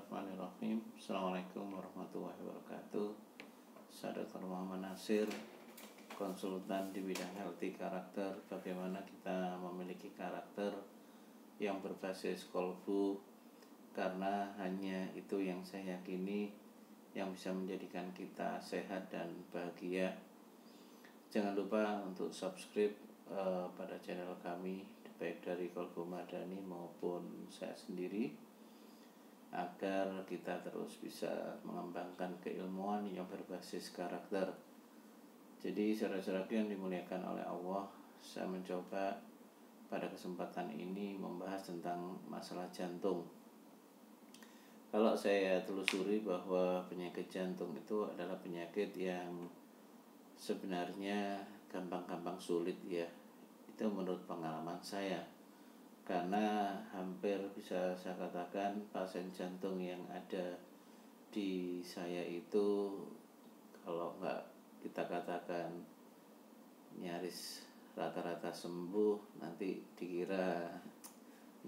Bismillahirrahmanirrahim. Assalamualaikum warahmatullahi wabarakatuh. Saya Dr. Muhammad Nasir, konsultan di bidang healthy karakter. Bagaimana kita memiliki karakter yang berbasis kolbu, karena hanya itu yang saya yakini yang bisa menjadikan kita sehat dan bahagia. Jangan lupa untuk subscribe pada channel kami, baik dari Kolbu Madani maupun saya sendiri, agar kita terus bisa mengembangkan keilmuan yang berbasis karakter. Jadi saudara-saudaraku yang dimuliakan oleh Allah, saya mencoba pada kesempatan ini membahas tentang masalah jantung. Kalau saya telusuri bahwa penyakit jantung itu adalah penyakit yang sebenarnya gampang-gampang sulit ya. Itu menurut pengalaman saya. Karena hampir bisa saya katakan pasien jantung yang ada di saya itu, kalau nggak kita katakan nyaris rata-rata sembuh, nanti dikira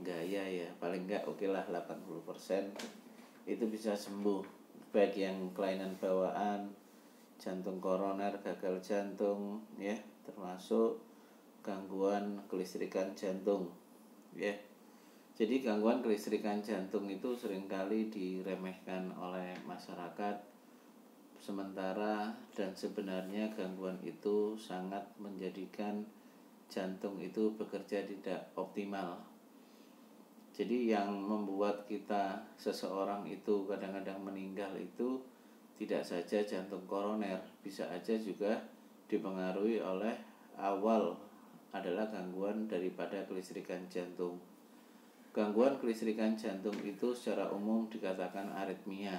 gaya ya, paling nggak okelah 80% itu bisa sembuh, baik yang kelainan bawaan, jantung koroner, gagal jantung ya, termasuk gangguan kelistrikan jantung ya. Jadi gangguan kelistrikan jantung itu seringkali diremehkan oleh masyarakat, sementara dan sebenarnya gangguan itu sangat menjadikan jantung itu bekerja tidak optimal. Jadi yang membuat seseorang itu kadang-kadang meninggal itu tidak saja jantung koroner, bisa aja juga dipengaruhi oleh awal adalah gangguan daripada kelistrikan jantung. Gangguan kelistrikan jantung itu secara umum dikatakan aritmia.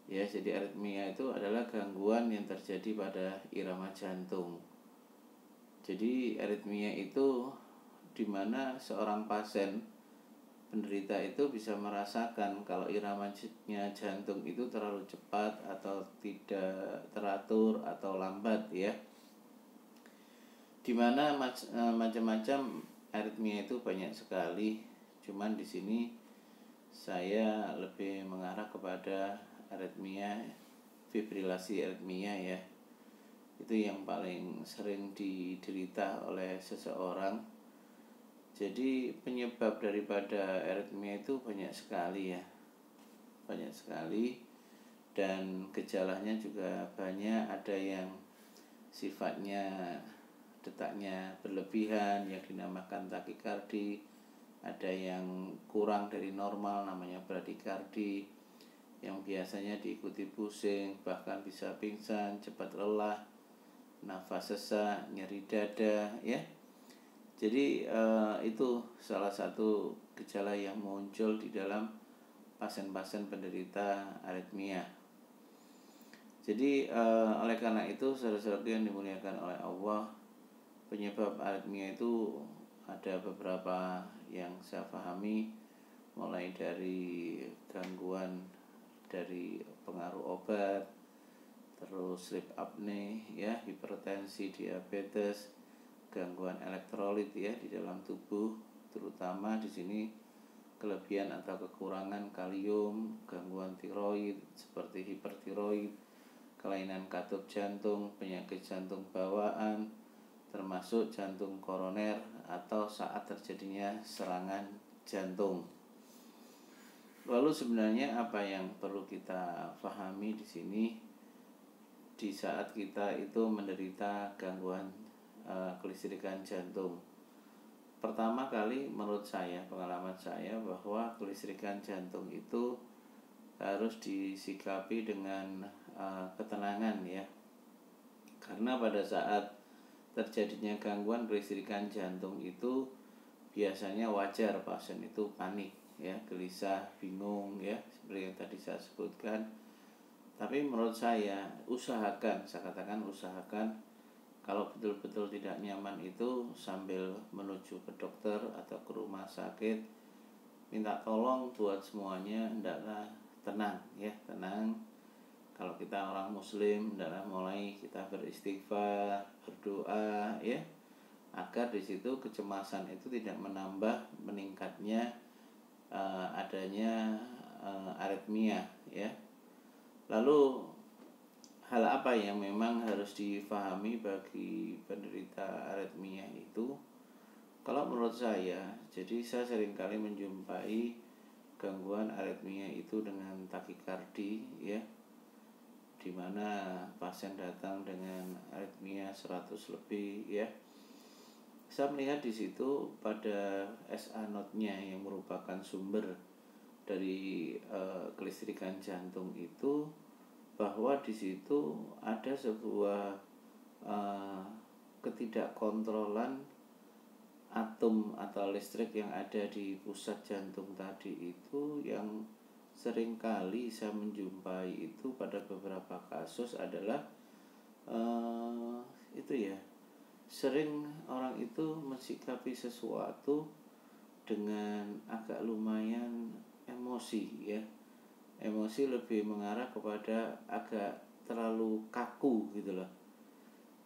Ya, jadi aritmia itu adalah gangguan yang terjadi pada irama jantung. Jadi aritmia itu di mana seorang pasien penderita itu bisa merasakan kalau iramanya jantung itu terlalu cepat atau tidak teratur atau lambat ya. Dimana macam-macam aritmia itu banyak sekali, cuman di sini saya lebih mengarah kepada aritmia, fibrilasi aritmia ya. Itu yang paling sering diderita oleh seseorang. Jadi penyebab daripada aritmia itu banyak sekali ya, banyak sekali, dan gejalanya juga banyak. Ada yang sifatnya detaknya berlebihan yang dinamakan takikardi, ada yang kurang dari normal namanya bradikardi, yang biasanya diikuti pusing, bahkan bisa pingsan, cepat lelah, nafas sesak, nyeri dada ya. Jadi itu salah satu gejala yang muncul di dalam pasien-pasien penderita aritmia. Jadi oleh karena itu saudara-saudara yang dimuliakan oleh Allah, penyebab aritmia itu ada beberapa yang saya pahami, mulai dari gangguan dari pengaruh obat, terus sleep apnea ya, hipertensi, diabetes, gangguan elektrolit ya di dalam tubuh, terutama di sini kelebihan atau kekurangan kalium, gangguan tiroid seperti hipertiroid, kelainan katup jantung, penyakit jantung bawaan, termasuk jantung koroner atau saat terjadinya serangan jantung. Lalu sebenarnya apa yang perlu kita pahami di sini di saat kita itu menderita gangguan kelistrikan jantung? Pertama kali menurut saya, pengalaman saya, bahwa kelistrikan jantung itu harus disikapi dengan ketenangan ya. Karena pada saat terjadinya gangguan kelistrikan jantung itu biasanya wajar pasien itu panik ya, gelisah, bingung ya, seperti yang tadi saya sebutkan. Tapi menurut saya usahakan kalau betul-betul tidak nyaman itu sambil menuju ke dokter atau ke rumah sakit, minta tolong buat semuanya hendaklah tenang ya, tenang. Kalau kita orang muslim, hendaklah mulai kita beristighfar, berdoa ya, agar di situ kecemasan itu tidak menambah meningkatnya adanya aritmia ya. Lalu hal apa yang memang harus difahami bagi penderita aritmia itu? Kalau menurut saya, jadi saya seringkali menjumpai gangguan aritmia itu dengan takikardi ya, di mana pasien datang dengan aritmia 100 lebih ya. Saya melihat di situ pada SA node-nya yang merupakan sumber dari kelistrikan jantung itu, bahwa di situ ada sebuah ketidakkontrolan atom atau listrik yang ada di pusat jantung tadi itu, yang seringkali saya menjumpai itu pada beberapa kasus adalah itu ya, sering orang itu mensikapi sesuatu dengan agak lumayan emosi ya. Emosi lebih mengarah kepada agak terlalu kaku gitu loh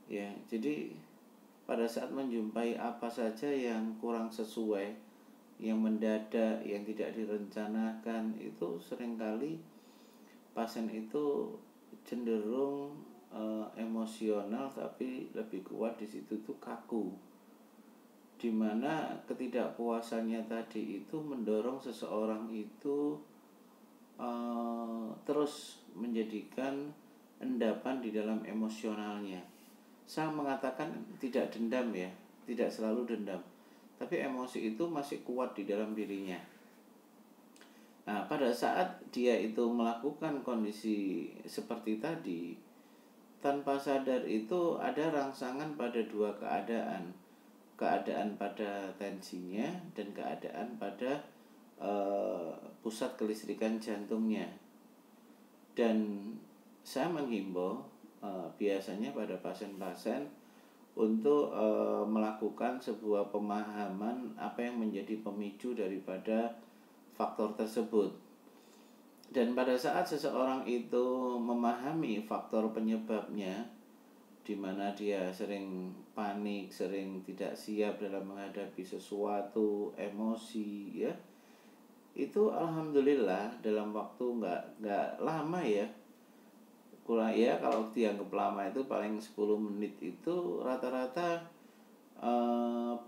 ya. Jadi pada saat menjumpai apa saja yang kurang sesuai, yang mendadak, yang tidak direncanakan, itu seringkali pasien itu cenderung emosional, tapi lebih kuat di situ tuh kaku, dimana ketidakpuasannya tadi itu mendorong seseorang itu terus menjadikan endapan di dalam emosionalnya. Saya mengatakan tidak dendam ya, tidak selalu dendam, tapi emosi itu masih kuat di dalam dirinya. Nah, pada saat dia itu melakukan kondisi seperti tadi, tanpa sadar itu ada rangsangan pada dua keadaan. Keadaan pada tensinya dan keadaan pada pusat kelistrikan jantungnya. Dan saya menghimbau biasanya pada pasien-pasien untuk melakukan sebuah pemahaman apa yang menjadi pemicu daripada faktor tersebut. Dan pada saat seseorang itu memahami faktor penyebabnya, di mana dia sering panik, sering tidak siap dalam menghadapi sesuatu, emosi ya, itu alhamdulillah dalam waktu nggak lama ya, kurang ya, kalau dianggap lama itu paling 10 menit itu rata-rata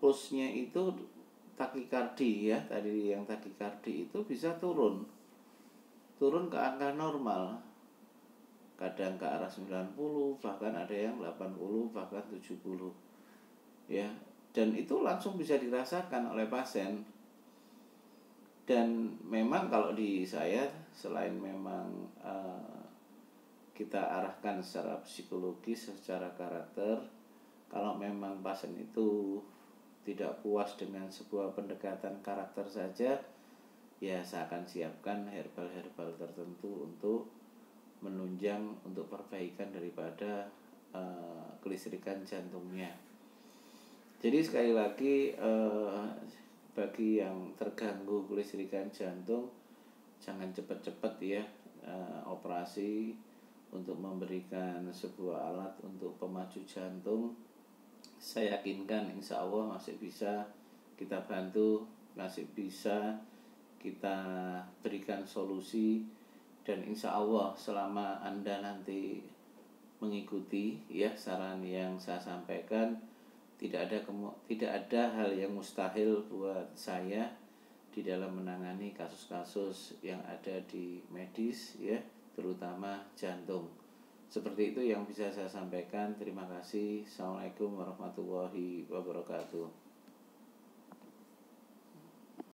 pulsnya itu takikardi ya, tadi yang takikardi itu bisa turun ke angka normal, kadang ke arah 90, bahkan ada yang 80, bahkan 70 ya. Dan itu langsung bisa dirasakan oleh pasien. Dan memang kalau di saya, selain memang kita arahkan secara psikologis, secara karakter, kalau memang pasien itu tidak puas dengan sebuah pendekatan karakter saja, ya saya akan siapkan herbal-herbal tertentu untuk menunjang untuk perbaikan daripada kelistrikan jantungnya. Jadi sekali lagi bagi yang terganggu kelistrikan jantung, jangan cepat-cepat ya operasi untuk memberikan sebuah alat untuk pemacu jantung. Saya yakinkan insya Allah masih bisa kita bantu, masih bisa kita berikan solusi. Dan insya Allah selama Anda nanti mengikuti ya saran yang saya sampaikan, tidak ada hal yang mustahil buat saya di dalam menangani kasus-kasus yang ada di medis ya, terutama jantung. Seperti itu yang bisa saya sampaikan. Terima kasih. Assalamualaikum warahmatullahi wabarakatuh.